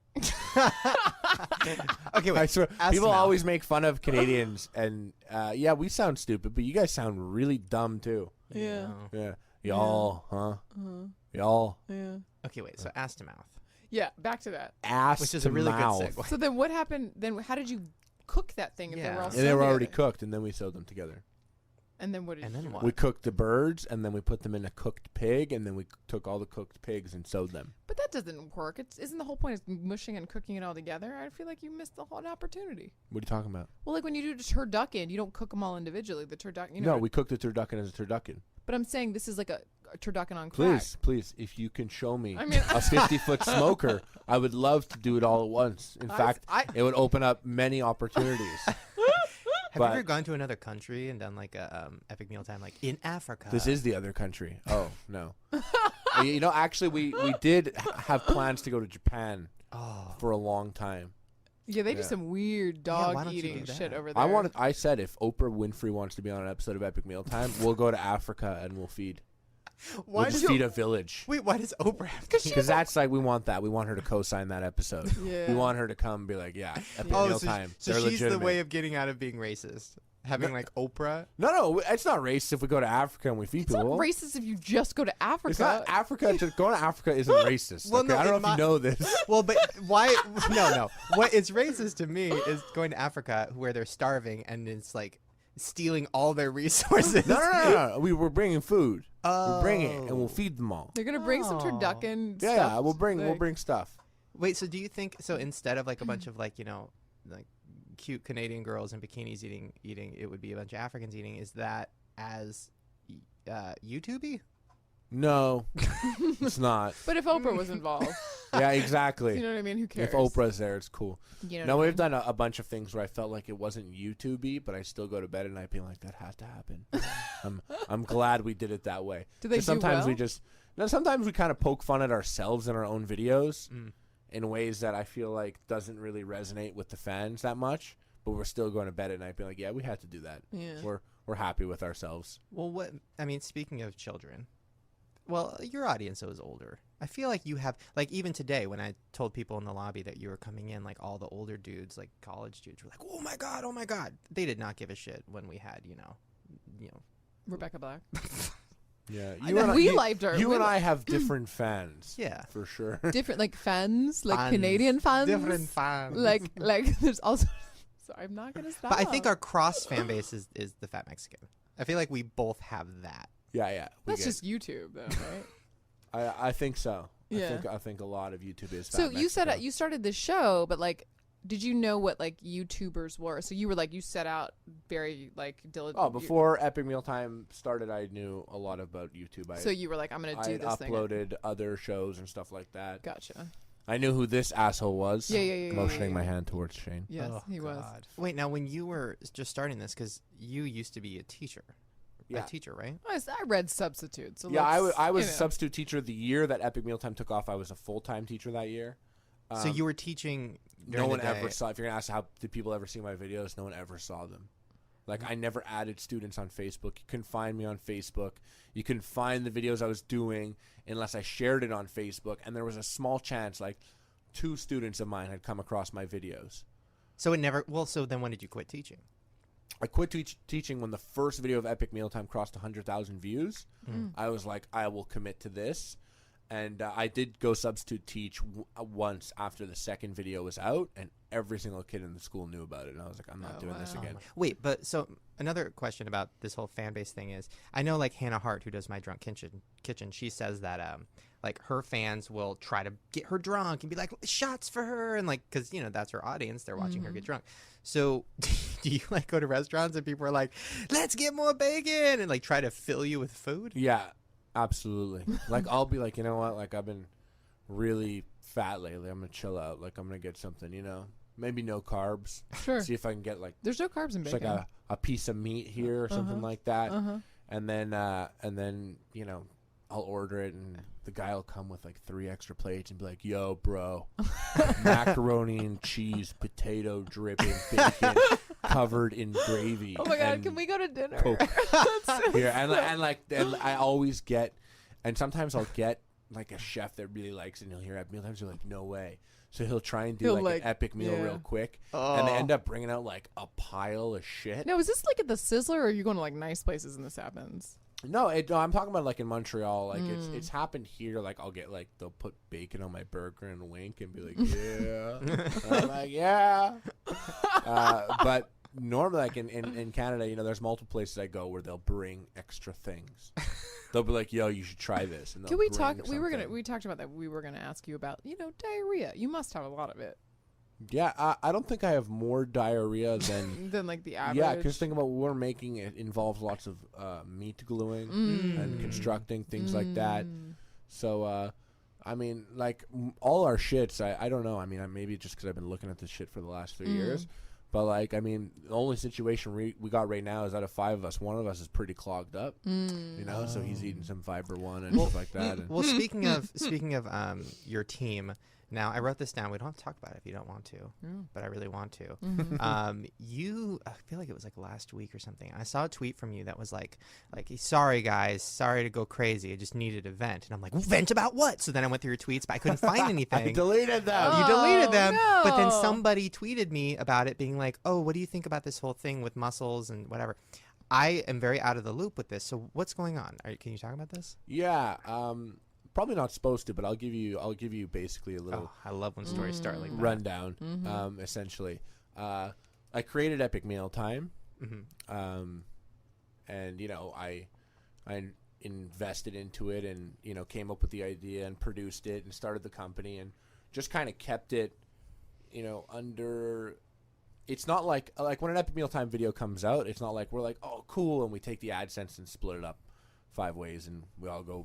Okay, wait. I swear, ass people to mouth. always make fun of Canadians, and yeah, we sound stupid, but you guys sound really dumb too. Yeah. Yeah. Y'all, huh? Uh-huh. Y'all. Yeah. Okay, wait. So ass to mouth, Yeah. Back to that. Ass which is to a really mouth. good segue. So then, what happened? Then how did you cook that thing? If they Yeah. were all And And they were sewn already together? cooked, and then we sewed them together. And then what did And you then do? what? We cooked the birds, and then we put them in a cooked pig, and then we took all the cooked pigs and sewed them. But that doesn't work. Isn't the whole point is mushing and cooking it all together? I feel like you missed the whole opportunity. What are you talking about? Well, like when you do the turducken, you don't cook them all individually. The turducken, you know. No, we cooked the turducken as a turducken. But I'm saying this is like a turducken on crack. Please, if you can show me I mean, a 50-foot smoker, I would love to do it all at once. In fact, it would open up many opportunities. Have but- you ever gone to another country and done like a epic mealtime, like in Africa? This is the other country. Oh, no. Actually, we did have plans to go to Japan Oh, for a long time. Yeah, they do Yeah. some weird why dog don't you eating do shit that? over there. I said if Oprah Winfrey wants to be on an episode of Epic Mealtime, we'll go to Africa and we'll feed. why We'll does just feed a village. wait? Why does Oprah have to? Because that's like, we want that. We want her to co-sign that episode. Yeah. We want her to come and be like, yeah, Epic Oh, Mealtime. so They're she's the legitimate. way of getting out of being racist. Having like Oprah. No, it's not racist if we go to Africa and we feed It's people. not racist if you just go to Africa. It's not Africa. Just going to Africa isn't racist. Well, okay? no, I don't in know if you know this. Well, but why? No. What is racist to me is going to Africa where they're starving and it's like stealing all their resources. No. We were bringing food. We'll bring it and we'll Oh. feed them all. They're gonna bring some Oh. turducken. Yeah, stuff, we'll bring like- stuff. Wait, so do you think so? Instead of like a bunch of like like cute Canadian girls in bikinis eating, it would be a bunch of Africans eating. Is that as YouTubey? No, it's not. But if Oprah was involved, Yeah, exactly. you know what I mean? Who cares? If Oprah's there, it's cool. You know No, what I we've done a bunch of things where I felt like it wasn't YouTubey, but I still go to bed at night being like, that had to happen. I'm glad we did it that way. Do they 'Cause do sometimes we well? just sometimes we kind of poke fun at ourselves in our own videos Mm. in ways that I feel like doesn't really resonate with the fans that much. But we're still going to bed at night being like, yeah, we had to do that. Yeah. We're happy with ourselves. Well, what I mean, speaking of children, well, your audience is older. I feel like you have, like, even today when I told people in the lobby that you were coming in, like, all the older dudes, like college dudes, were like, oh my god. They did not give a shit when we had, Rebecca Black. Yeah, liked her. You and I have different fans. Yeah. For sure. Different like fans, like Fans. Canadian fans. Different fans. Like there's also. Sorry, I'm not gonna stop. But I think our cross fan base is the Fat Mexican. I feel like we both have that. Yeah. That's just YouTube, though, right? I think so. Yeah. I think a lot of YouTube is. So Fat you said Mexico. you started this show, but like, did you know what like YouTubers were? So you were like, you set out very like diligent. Oh, before Epic Mealtime started, I knew a lot about YouTube. So you were like, I'm gonna do I this thing. uploaded other shows and stuff like that. Gotcha. I knew who this asshole was. Yeah. Motioning my hand towards Shane. Yes, Oh, he was. God. Wait, now when you were just starting this, because you used to be a teacher. Yeah. A teacher, right? I read substitute. So Yeah, let's, I was you a know. substitute teacher the year that Epic Mealtime took off. I was a full-time teacher that year. So you were teaching. No during one the day. ever saw. If you're gonna ask how did people ever see my videos, no one ever saw them. Like I never added students on Facebook. You couldn't find me on Facebook. You couldn't find the videos I was doing unless I shared it on Facebook. And there was a small chance, like 2 students of mine had come across my videos. So it never. Well, so then when did you quit teaching? I quit teaching when the first video of Epic Mealtime crossed 100,000 views. I was like, I will commit to this. And I did go substitute teach once after the second video was out, and every single kid in the school knew about it. And I was like, I'm not doing this again. Wait, but so another question about this whole fan base thing is, I know like Hannah Hart, who does My Drunk Kitchen, she says that like her fans will try to get her drunk and be like shots for her, and like because that's her audience, they're watching her get drunk. So do you like go to restaurants and people are like, let's get more bacon, and like try to fill you with food? Yeah, absolutely. Like I'll be like, you know what? Like I've been really fat lately. I'm gonna chill out. Like I'm gonna get something, maybe no carbs. Sure. See if I can get like There's no carbs in just bacon. like a piece of meat here or something like that. And then I'll order it, and the guy will come with like 3 extra plates and be like, "Yo, bro, macaroni and cheese, potato dripping, bacon covered in gravy." Oh my god, and can we go to dinner? Coke." Here and I always get, and sometimes I'll get like a chef that really likes it, and he'll hear at mealtimes, you're like, "No way." So he'll try and do He'll, like like, an epic meal yeah. real quick, and they end up bringing out like a pile of shit. No, is this like at the Sizzler, or are you going to like nice places and this happens? No, I'm talking about like in Montreal. Like it's happened here. Like I'll get like they'll put bacon on my burger and wink and be like, yeah. I'm like, yeah. But normally, like in Canada, there's multiple places I go where they'll bring extra things. They'll be like, yo, you should try this. And Can we they'll talk? bring something. We talked about that. We were gonna ask you about diarrhea. You must have a lot of it. Yeah, I don't think I have more diarrhea than. Than like the average. Yeah, because think about what we're making. It involves lots of meat gluing and constructing things like that. So, I mean, like all our shits. I don't know. I mean, maybe just because I've been looking at this shit for the last 3 years. But like, I mean, the only situation we got right now is out of 5 of us, one of us is pretty clogged up. So he's eating some Fiber One and stuff like that. And Well, speaking of your team. Now, I wrote this down. We don't have to talk about it if you don't want to, but I really want to. I feel like it was like last week or something. I saw a tweet from you that was like, sorry guys, sorry to go crazy. I just needed a vent. And I'm like, vent about what? So then I went through your tweets, but I couldn't find anything. I deleted them. You deleted them, but then no. somebody tweeted me about it being like, oh, what do you think about this whole thing with muscles and whatever? I am very out of the loop with this. So what's going on? Can you talk about this? Yeah, probably not supposed to, but I'll give you basically a little Oh, I love when stories start like that. rundown. Essentially, I created Epic Mealtime, and I invested into it, and came up with the idea and produced it and started the company and just kind of kept it, under. It's not like when an Epic Mealtime video comes out, it's not like we're like, oh cool, and we take the AdSense and split it up 5 ways and we all go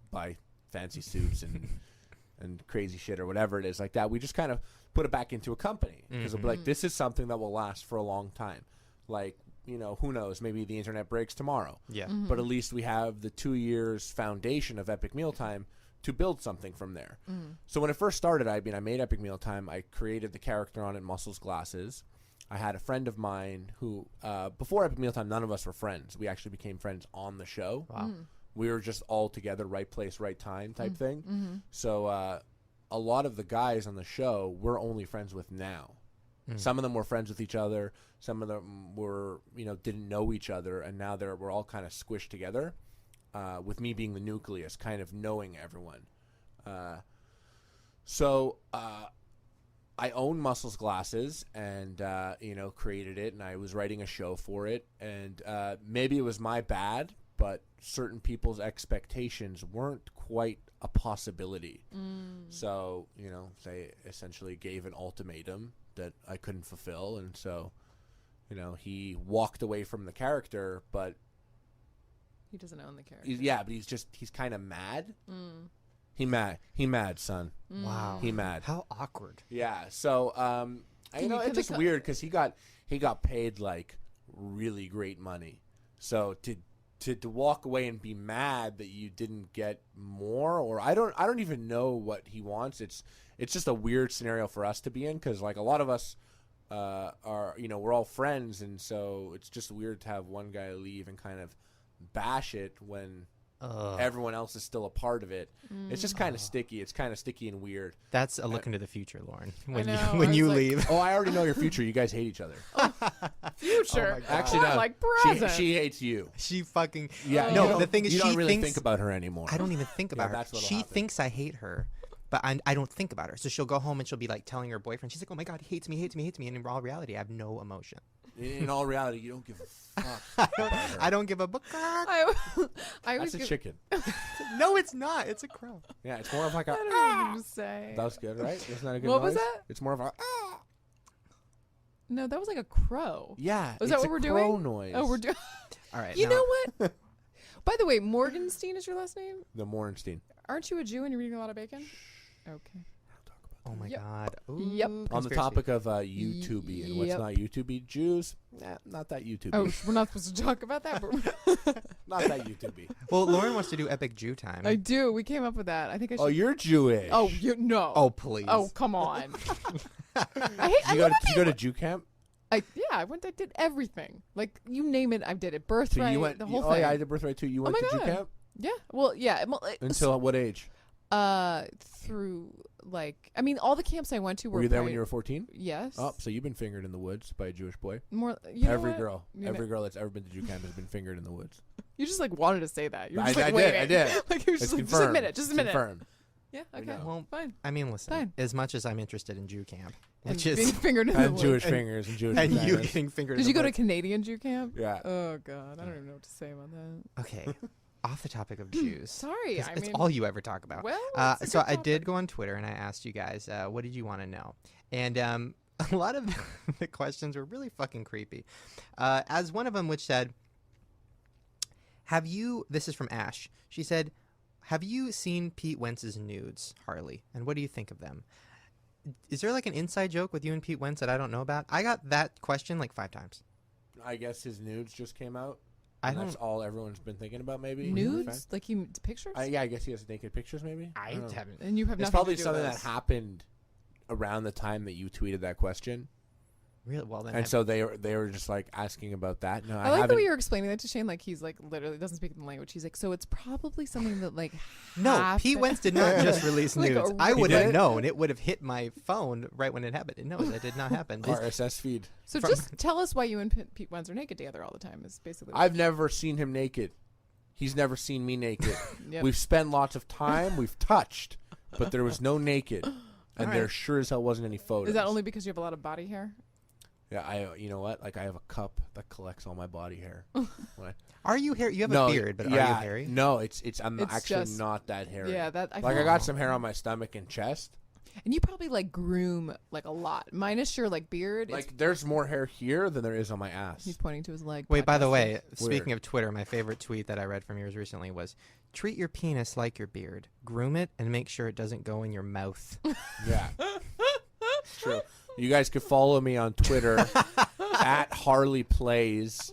buy fancy suits and crazy shit or whatever it is like that. We just kind of put it back into a company because we'll be like, this is something that will last for a long time. Like, who knows? Maybe the internet breaks tomorrow. Yeah. But at least we have the 2 years foundation of Epic Mealtime to build something from there. So when it first started, I made Epic Mealtime. I created the character on it, Muscles Glasses. I had a friend of mine who, before Epic Mealtime, none of us were friends. We actually became friends on the show. Wow. We were just all together, right place, right time type thing. So a lot of the guys on the show we're only friends with now. Some of them were friends with each other. Some of them were, didn't know each other, and now we're all kind of squished together. with me being the nucleus, kind of knowing everyone. So I own Muscles Glasses and, created it, and I was writing a show for it. And maybe it was my bad, but certain people's expectations weren't quite a possibility. So, they essentially gave an ultimatum that I couldn't fulfill. And so, he walked away from the character, but He doesn't own the character. but he's kind of mad. He mad, son. Wow. He mad. How awkward. Yeah. So, it's just weird because he got paid like really great money. So to walk away and be mad that you didn't get more, or I don't even know what he wants. It's just a weird scenario for us to be in because like a lot of us are we're all friends, and so it's just weird to have one guy leave and kind of bash it when everyone else is still a part of it. It's just kind of sticky. It's kind of sticky and weird. That's a look into the future, Lauren. I You was like- leave. Oh, I already know your future. You guys hate each other. Future. Oh my God. Actually, Not no. like present. She hates you. She fucking Yeah. No, you don't- the thing is, you she don't really thinks think about her anymore. I don't even think about her. that's what'll She happen. thinks I hate her, but I don't think about her. So she'll go home and she'll be like telling her boyfriend, she's like, "Oh my God, he hates me." And in all reality, I have no emotion. In all reality, you don't give a fuck. I don't give a book. I always That's a give, chicken. No, it's not. It's a crow. Yeah, it's more of like a. I don't know what to say. That was good, right? Isn't that a good What noise? was that? It's more of a. No, that was like a crow. Yeah. Is that it's what a we're crow doing? noise. Oh, we're doing. All right. You now- know what? By the way, Morgenstein is your last name. The Morenstein. Aren't you a Jew and you're eating a lot of bacon? Okay. Oh my Yep. God. Ooh, Yep. On the conspiracy. topic of YouTube and what's Yep. not YouTube, Jews, not that YouTube. Oh, we're not supposed to talk about that, but Not that YouTube. Well, Lauren wants to do Epic Jew Time. I do. We came up with that. I think I should. Oh, you're Jewish. Oh, no. Oh, please. Oh, come on. I you go to Jew camp? I did everything. Like you name it, I did it. Birthright, So you went. the whole oh thing. yeah, I did birthright too. You went my to Jew God. camp Yeah. Well, yeah. until what age? Through like, I mean, all the camps I went to Were you there when you were 14? Yes. Oh, so you've been fingered in the woods by a Jewish boy. More. You know Every what? girl, You every know- girl that's ever been to Jew camp has been fingered in the woods. You just like wanted to say that. You were I just like, did, wait, I did. Like you were It's just, like, confirmed. just admit it. Just It's admit it. confirmed. Yeah. We Okay. know. Well, Fine. I mean, listen, Fine. as much as I'm interested in Jew camp, And which being is fingered in the And woods. Jewish fingers and Jewish and you vaginas. getting fingered. Did in you the go to butt. Canadian Jew camp? Yeah. Oh God, I don't even know what to say about that. Okay, off the topic of Jews. Sorry, 'Cause I it's mean, all you ever talk about. well, it's a So good I did topic. go on Twitter and I asked you guys, what did you want to know? And a lot of the questions were really fucking creepy. As one of them, which said, this is from Ash. She said, have you seen Pete Wentz's nudes, Harley? And what do you think of them? Is there like an inside joke with you and Pete Wentz that I don't know about? I got that question like 5 times. I guess his nudes just came out. I and that's don't. all everyone's been thinking about, maybe. Nudes, like you pictures, Yeah, I guess he has naked pictures, maybe. I don't know. haven't. and you have It's nothing probably to do something with that this. happened around the time that you tweeted that question, Really? Well, then. and so they were just like asking about that. No, I like the haven't. way you're explaining that to Shane. Like he's like literally doesn't speak the language. He's like, so it's probably something that like. No, happened. Pete Wentz did not just release Like a nudes. I He would did? have known. It would have hit my phone right when it happened. No, that did not happen. This- RSS feed. So from- just tell us why you and Pete Wentz are naked together all the time. Is basically. I've never seen him naked. He's never seen me naked. Yep. We've spent lots of time. We've touched, but there was no naked, and All there right. sure as hell wasn't any photos. Is that only because you have a lot of body hair? Yeah, you know what? Like I have a cup that collects all my body hair. When I- Are you hairy? You have no, a beard, but yeah, are you hairy? No, I'm It's actually just- not that hairy. Yeah, that I Like I feel- got some hair on my stomach and chest. And you probably like groom like a lot, minus your like beard. Like there's more hair here than there is on my ass. He's pointing to his leg. Wait, by the podcasting. way, speaking of Twitter, my favorite tweet that I read from yours recently was, treat your penis like your beard. Groom it and make sure it doesn't go in your mouth. Yeah. It's true. You guys could follow me on Twitter at Harley Plays.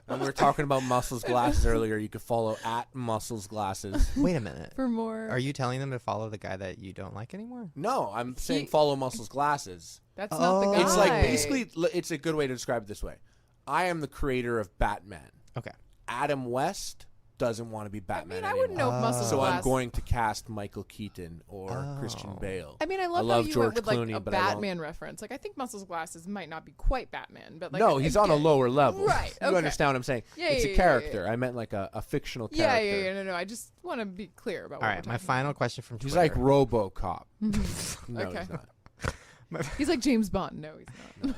And we were talking about Muscles Glasses earlier. You could follow at Muscles Glasses. Wait a minute. for more. Are you telling them to follow the guy that you don't like anymore? No, I'm saying follow Muscles Glasses. That's not the guy. It's like basically, it's a good way to describe it this way. I am the creator of Batman. Okay. Adam West doesn't want to be Batman I wouldn't know if anymore. Muscles So Glass. I'm going to cast Michael Keaton or Christian Bale. I mean, I love, love how you George went with like Clooney, a but I won't. Batman reference. Like, I think Muscles Glasses might not be quite Batman, but like No, he's on a again- lower level. Right, You okay. understand what I'm saying? Yeah, It's yeah, a yeah, character. yeah. I meant like a fictional Yeah, character. no. I just want to be clear about. All what right, we're my talking final question from He's Twitter. like RoboCop. no, Okay. he's not. about. He's like James Bond. No, he's not.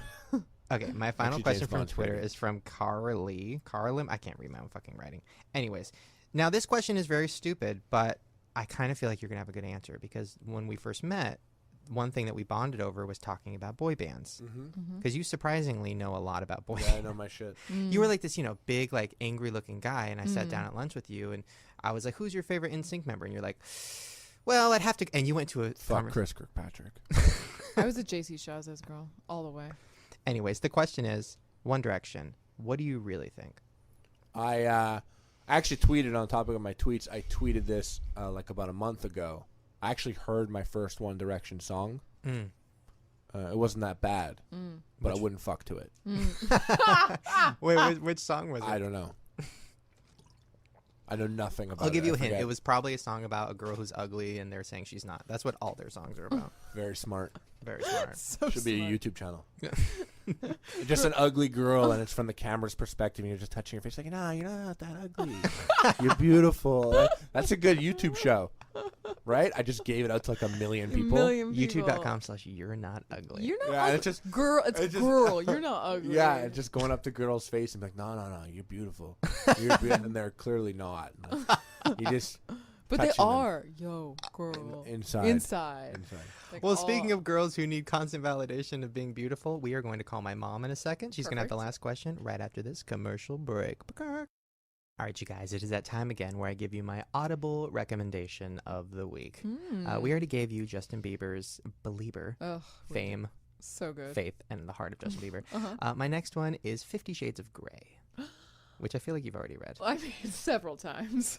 Okay, my final Actually, question James from Bond's Twitter pretty is from Carly. I can't read my own fucking writing. Anyways, now this question is very stupid, but I kind of feel like you're going to have a good answer because when we first met, one thing that we bonded over was talking about boy bands. Because you surprisingly know a lot about boy Yeah, I bands. know my shit. You were like this, big, like, angry-looking guy, and I sat down at lunch with you, and I was like, who's your favorite NSYNC member? And you're like, well, I'd have to... And you went to a... Fuck Chris Kirkpatrick. I was a JC Chaz's girl all the way. Anyways, the question is, One Direction, what do you really think? I actually tweeted on the topic of my tweets. I tweeted this like about a month ago. I actually heard my first One Direction song. It wasn't that bad, but I wouldn't fuck to it. Wait, which song was it? I don't know. I know nothing about it. I'll give you I a hint. forget. It was probably a song about a girl who's ugly, and they're saying she's not. That's what all their songs are about. Very smart. Very smart. So Should be a smart. YouTube channel. Just an ugly girl, and it's from the camera's perspective, and you're just touching her face like, nah, you're not that ugly. You're beautiful. That's a good YouTube show. Right? I just gave it out to like a million people. YouTube.com/you're not ugly. You're not Yeah, ugly. it's just- girl. It's it's just- girl. You're not ugly. Yeah, and just going up to girls' face and be like, no, you're beautiful. You're beautiful. And they're clearly not. You just But they touching them. are. Yo, girl. inside. Inside. Like, Well, speaking oh. of girls who need constant validation of being beautiful, we are going to call my mom in a second. She's going to have the Perfect. last question right after this commercial break. All right, you guys, it is that time again where I give you my Audible recommendation of the week. We already gave you Justin Bieber's Belieber, Ugh, Fame, so good. Faith, and the Heart of Justin Bieber. My next one is 50 Shades of Grey, which I feel like you've already read. I mean, several times.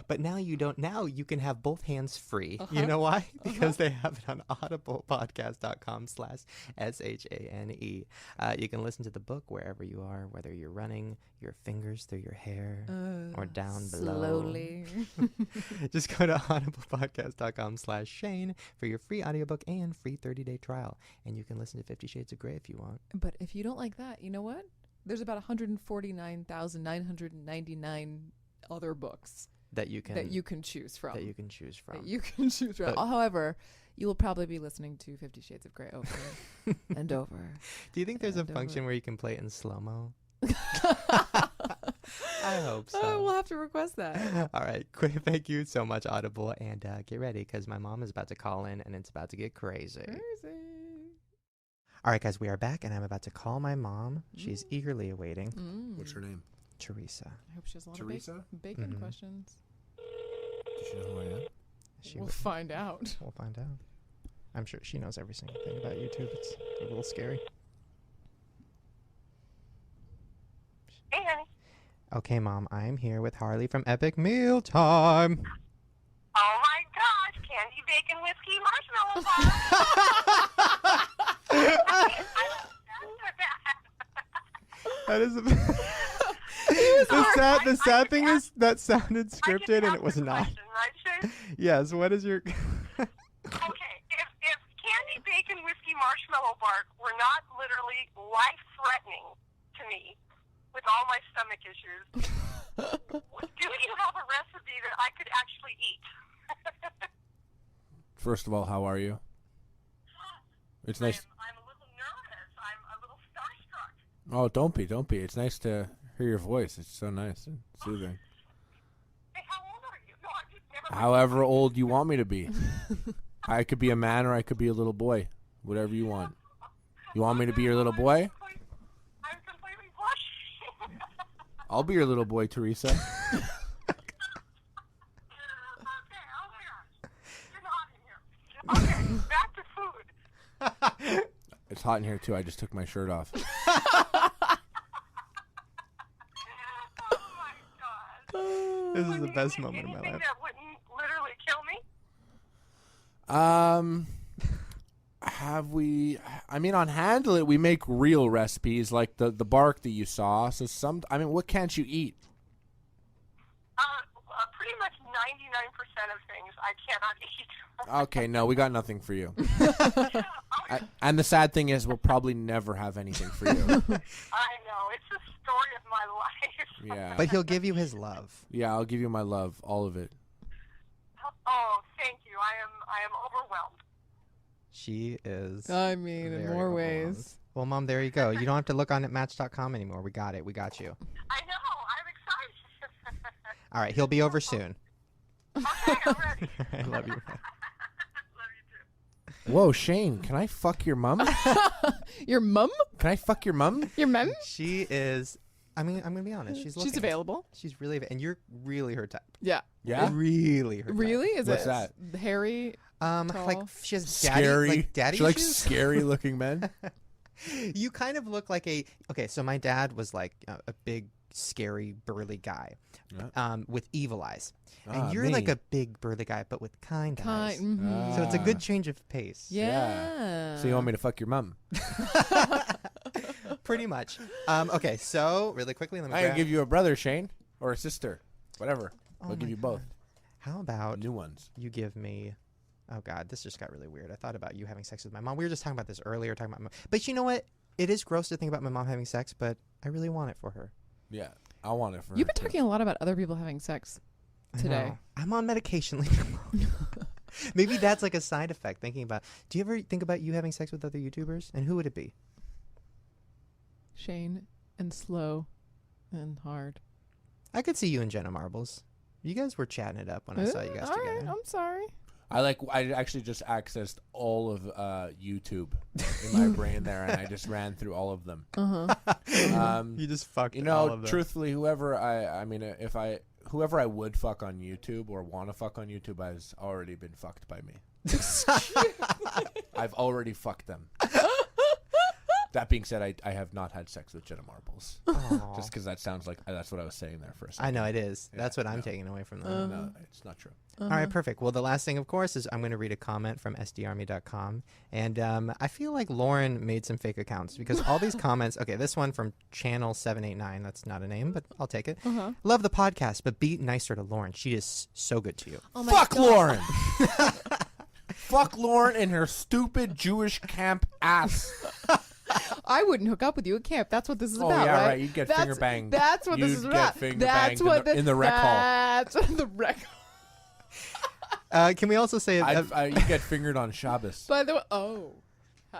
But now you don't. Now you can have both hands free. You know why? Because they have it on audiblepodcast.com/SHANE. You can listen to the book wherever you are, whether you're running your fingers through your hair or down below. Slowly. Just go to audiblepodcast.com/Shane for your free audiobook and free 30-day trial. And you can listen to 50 Shades of Grey if you want. But if you don't like that, you know what? There's about 149,999 other books That you can choose from. That you can choose from. That you can choose from. But- However, you will probably be listening to 50 Shades of Grey over and over. Do you think there's a and function over. where you can play it in slow-mo? I hope so. Oh, we'll have to request that. All right. Thank you so much, Audible. And get ready because my mom is about to call in and it's about to get crazy. Crazy. All right, guys, we are back and I'm about to call my mom. She's eagerly awaiting. What's her name? Teresa. I hope she has a lot Teresa? of bacon questions. Does she know who I am? We'll find out. We'll find out. I'm sure she knows every single thing about YouTube. It's a little scary. Hey, honey. Okay, Mom, I'm here with Harley from Epic Mealtime. Oh my gosh, candy bacon whiskey marshmallow bar. That is the sad thing is that sounded scripted and it was not. Right, Shane? Yes, what is your Okay, if candy bacon whiskey marshmallow bar were not literally life-threatening to me with all my stomach issues, do you have a recipe that I could actually eat? First of all, how are you? It's nice. I'm a little nervous. I'm a little starstruck. Oh, don't be. It's nice to hear your voice. It's so nice and soothing. Hey, how old are you? No, I'm just never. However old you want me to be. I could be a man or I could be a little boy. Whatever you want. You want me to be your little boy? I'm completely blushing. I'll be your little boy, Teresa. Okay, oh my gosh. It's hot in here. Okay, back to food. It's hot in here too. I just took my shirt off. Oh my god. This is the best moment of my Anything life. that wouldn't literally kill me? Have we? I mean, on Handle It, we make real recipes like the bark that you saw. So what can't you eat? pretty much 99% of things I cannot eat. Okay, no, we got nothing for you. And the sad thing is, we'll probably never have anything for you. I know. It's the story of my life. Yeah. But he'll give you his love. Yeah, I'll give you my love, all of it. Oh, thank you. I am overwhelmed. She is. I mean, in very more overwhelmed. ways. Well, Mom, there you go. You don't have to look on at Match.com anymore. We got it. We got you. I know. I'm excited. All right. He'll be over soon. Okay, I'm ready. I love you. Love you too. Whoa, Shane, can I fuck your mom? Your mum? Can I fuck your mom? Your mum? She is. I mean, I'm gonna be honest. She's looking. She's available. She's really, and you're really her type. Yeah. Yeah? Really her type. Really? Is What's it that? hairy? Like Tall? she has daddy, Scary. like daddy She likes issues. scary looking men. You kind of look like okay, so my dad was like a big, scary, burly guy, with evil eyes, and you're like me. a big, burly guy, but with kind eyes. Mhm. So it's a good change of pace. Yeah. So you want me to fuck your mom? Pretty much. Okay, so really quickly, let me. I can grab- give you a brother, Shane, or a sister, whatever. Oh I'll give my you both. How about New ones. you give me? Oh God, this just got really weird. I thought about you having sex with my mom. We were just talking about this earlier, talking about but you know what? It is gross to think about my mom having sex, but I really want it for her. Yeah, I want it for You've her, been too. talking a lot about other people having sex I today. know. I'm on medication. Maybe that's like a side effect. Thinking about. Do you ever think about you having sex with other YouTubers? And who would it be? Shane and slow and hard. I could see you and Jenna Marbles. You guys were chatting it up when I saw you guys All together. right, I'm sorry. I actually just accessed all of YouTube in my brain there, and I just ran through all of them. You just fucked. You all know, of them. truthfully, whoever I would fuck on YouTube or want to fuck on YouTube has already been fucked by me. I've already fucked them. That being said, I have not had sex with Jenna Marbles. Aw. Just because that sounds like that's what I was saying there for a second. I know it is. Yeah, That's what I'm no. taking away from that. No, it's not true. All right, perfect. Well, the last thing, of course, is I'm going to read a comment from sdarmy.com. And I feel like Lauren made some fake accounts because all these comments. Okay, this one from Channel 789. That's not a name, but I'll take it. Love the podcast, but be nicer to Lauren. She is so good to you. Oh my Fuck God. Lauren! Fuck Lauren and her stupid Jewish camp ass. I wouldn't hook up with you at camp. That's what this is Oh, about, yeah, right? right. You'd get finger banged. That's what this You'd is get about. finger That's banged what in the rec hall. That's the rec hall. Can we also say? You get fingered on Shabbos. By the way,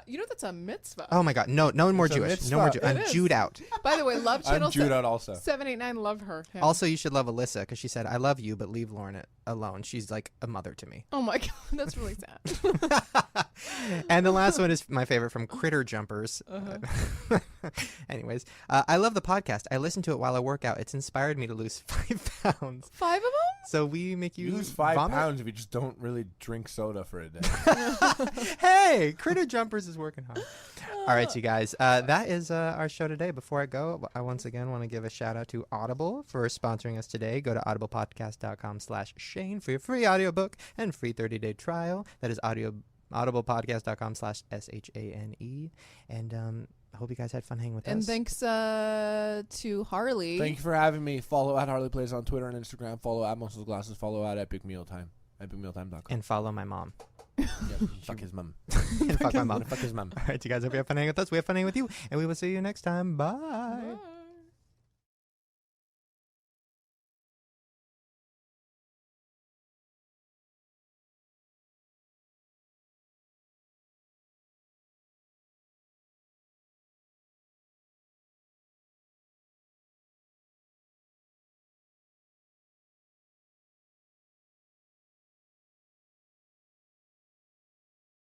you know that's a mitzvah. Oh my God! No more It's a Jewish. mitzvah. No more Jewish. It I'm is. Jewed out. By the way, love channel I'm Jewed out also. 789. Love her. Yeah. Also, you should love Alyssa because she said, "I love you, but leave Lauren alone. She's like a mother to me." Oh my God, that's really sad. And the last one is my favorite from Critter Jumpers. Anyways, I love the podcast. I listen to it while I work out. It's inspired me to lose 5 pounds. 5 of them? So we make you Lose 5 vomit? pounds if you just don't really drink soda for a day. Hey, Critter Jumpers is working hard. All right, you guys. That is our show today. Before I go, I once again want to give a shout out to Audible for sponsoring us today. Go to audiblepodcast.com/Shane for your free audiobook and free 30-day trial. That is audiblepodcast.com/SHANE. And I hope you guys had fun hanging with And us. thanks to Harley. Thank you for having me. Follow at Harley Plays on Twitter and Instagram. Follow at Muscles Glasses. Follow at Epic Mealtime. EpicMealtime.com. And follow my mom. Yeah, fuck his mum. And fuck my mom. Fuck his mum. All right, you guys. Hope you have fun hanging with us. We have fun hanging with you. And we will see you next time. Bye. Bye.